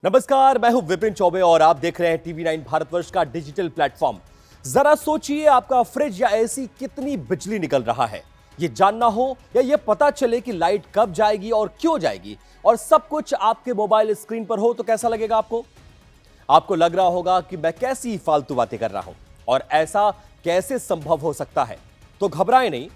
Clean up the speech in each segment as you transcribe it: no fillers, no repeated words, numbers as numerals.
नमस्कार, मैं हूं विपिन चौबे और आप देख रहे हैं टीवी9 भारतवर्ष का डिजिटल प्लेटफॉर्म। जरा सोचिए, आपका फ्रिज या एसी कितनी बिजली निकल रहा है। ये जानना हो या ये पता चले कि लाइट कब जाएगी और क्यों जाएगी, और सब कुछ आपके मोबाइल स्क्रीन पर हो तो कैसा लगेगा आपको? आपको लग रहा होगा कि मैं कैसी फालतू बातें कर रहा हूं और ऐसा कैसे संभव हो सकता है। तो घबराएं नहीं,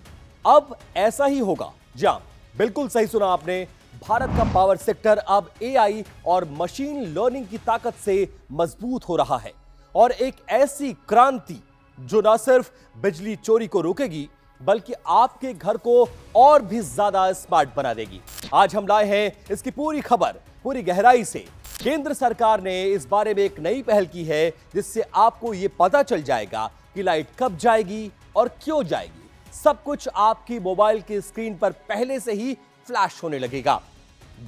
अब ऐसा ही होगा। जी हां, बिल्कुल सही सुना आपने। भारत का पावर सेक्टर अब एआई और मशीन लर्निंग की ताकत से मजबूत हो रहा है, और एक ऐसी क्रांति जो न सिर्फ बिजली चोरी को रोकेगी बल्कि आपके घर को और भी ज्यादा स्मार्ट बना देगी। आज हम लाए हैं इसकी पूरी खबर पूरी गहराई से। केंद्र सरकार ने इस बारे में एक नई पहल की है जिससे आपको यह पता चल जाएगा कि लाइट कब जाएगी और क्यों जाएगी। सब कुछ आपकी मोबाइल की स्क्रीन पर पहले से ही फ्लैश होने लगेगा।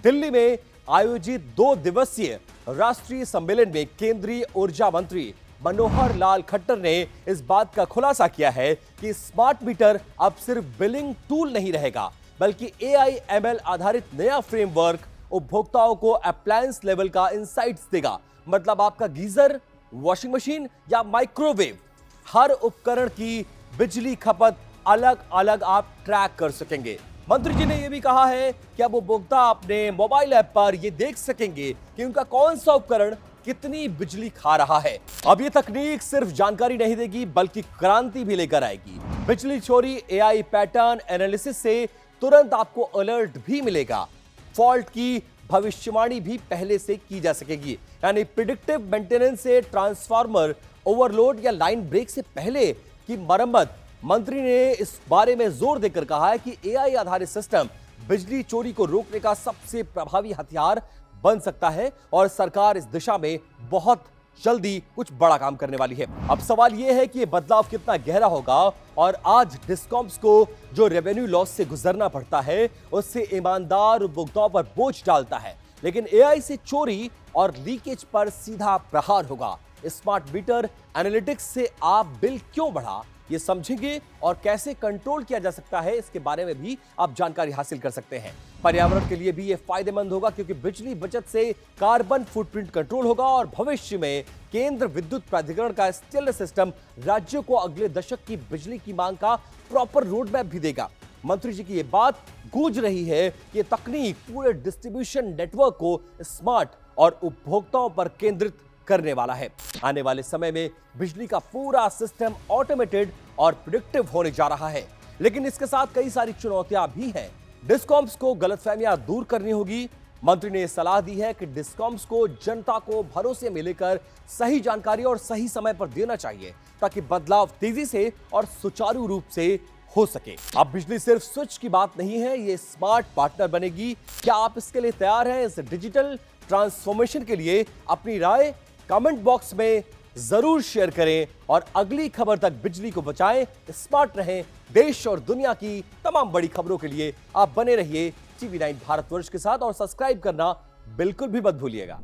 दिल्ली में आयोजित 2 दिवसीय राष्ट्रीय सम्मेलन में केंद्रीय ऊर्जा मंत्री मनोहर लाल खट्टर ने इस बात का खुलासा किया है कि स्मार्ट मीटर अब सिर्फ बिलिंग टूल नहीं रहेगा, बल्कि AI/ML आधारित नया फ्रेमवर्क उपभोक्ताओं को अप्लायंस लेवल का इंसाइट्स देगा। मतलब आपका गीजर, वॉशिंग मशीन या माइक्रोवेव, हर उपकरण की बिजली खपत अलग अलग आप ट्रैक कर सकेंगे। मंत्री जी ने यह भी कहा है कि अब उपभोक्ता अपने मोबाइल ऐप पर यह देख सकेंगे कि उनका कौन सा उपकरण कितनी बिजली खा रहा है। अब यह तकनीक सिर्फ जानकारी नहीं देगी बल्कि क्रांति भी लेकर आएगी। बिजली चोरी AI पैटर्न एनालिसिस से तुरंत आपको अलर्ट भी मिलेगा। फॉल्ट की भविष्यवाणी भी पहले से की जा सकेगी, यानी प्रिडिक्टिव मेंटेनेंस से ट्रांसफार्मर ओवरलोड या लाइन ब्रेक से पहले की मरम्मत। मंत्री ने इस बारे में जोर देकर कहा है कि AI आधारित सिस्टम बिजली चोरी को रोकने का सबसे प्रभावी हथियार बन सकता है, और सरकार इस दिशा में बहुत जल्दी कुछ बड़ा काम करने वाली है। अब सवाल यह है कि यह बदलाव कितना गहरा होगा, और आज डिस्कॉम्स को जो रेवेन्यू लॉस से गुजरना पड़ता है उससे ईमानदार उपभोक्ताओं पर बोझ डालता है, लेकिन AI से चोरी और लीकेज पर सीधा प्रहार होगा। स्मार्ट मीटर एनालिटिक्स से आप बिल क्यों बढ़ा ये समझेंगे, और कैसे कंट्रोल किया जा सकता है इसके बारे में भी आप जानकारी हासिल कर सकते हैं। पर्यावरण के लिए भी ये फायदेमंद होगा, क्योंकि बिजली बचत से कार्बन फुटप्रिंट कंट्रोल होगा, और भविष्य में केंद्र विद्युत प्राधिकरण का स्टेलर सिस्टम राज्यों को अगले दशक की बिजली की मांग का प्रॉपर रोड मैप भी देगा। मंत्री जी की ये बात गूंज रही है कि तकनीक पूरे डिस्ट्रीब्यूशन नेटवर्क को स्मार्ट और उपभोक्ताओं पर केंद्रित करने वाला है। आने वाले समय में बिजली का पूरा सिस्टम ऑटोमेटेड और प्रिडिक्टिव होने जा रहा है, लेकिन इसके साथ कई सारी चुनौतियां भी हैं। डिस्कॉम्स को गलतफहमियां दूर करनी होगी। मंत्री ने सलाह दी है कि डिस्कॉम्स को जनता को भरोसे में लेकर सही जानकारी और सही समय पर देना चाहिए, ताकि बदलाव तेजी से और सुचारू रूप से हो सके। अब बिजली सिर्फ स्विच की बात नहीं है, ये स्मार्ट पार्टनर बनेगी। क्या आप इसके लिए तैयार हैं? इस डिजिटल ट्रांसफॉर्मेशन के लिए अपनी राय कमेंट बॉक्स में जरूर शेयर करें, और अगली खबर तक बिजली को बचाएं, स्मार्ट रहें। देश और दुनिया की तमाम बड़ी खबरों के लिए आप बने रहिए टीवी9 भारतवर्ष के साथ, और सब्सक्राइब करना बिल्कुल भी मत भूलिएगा।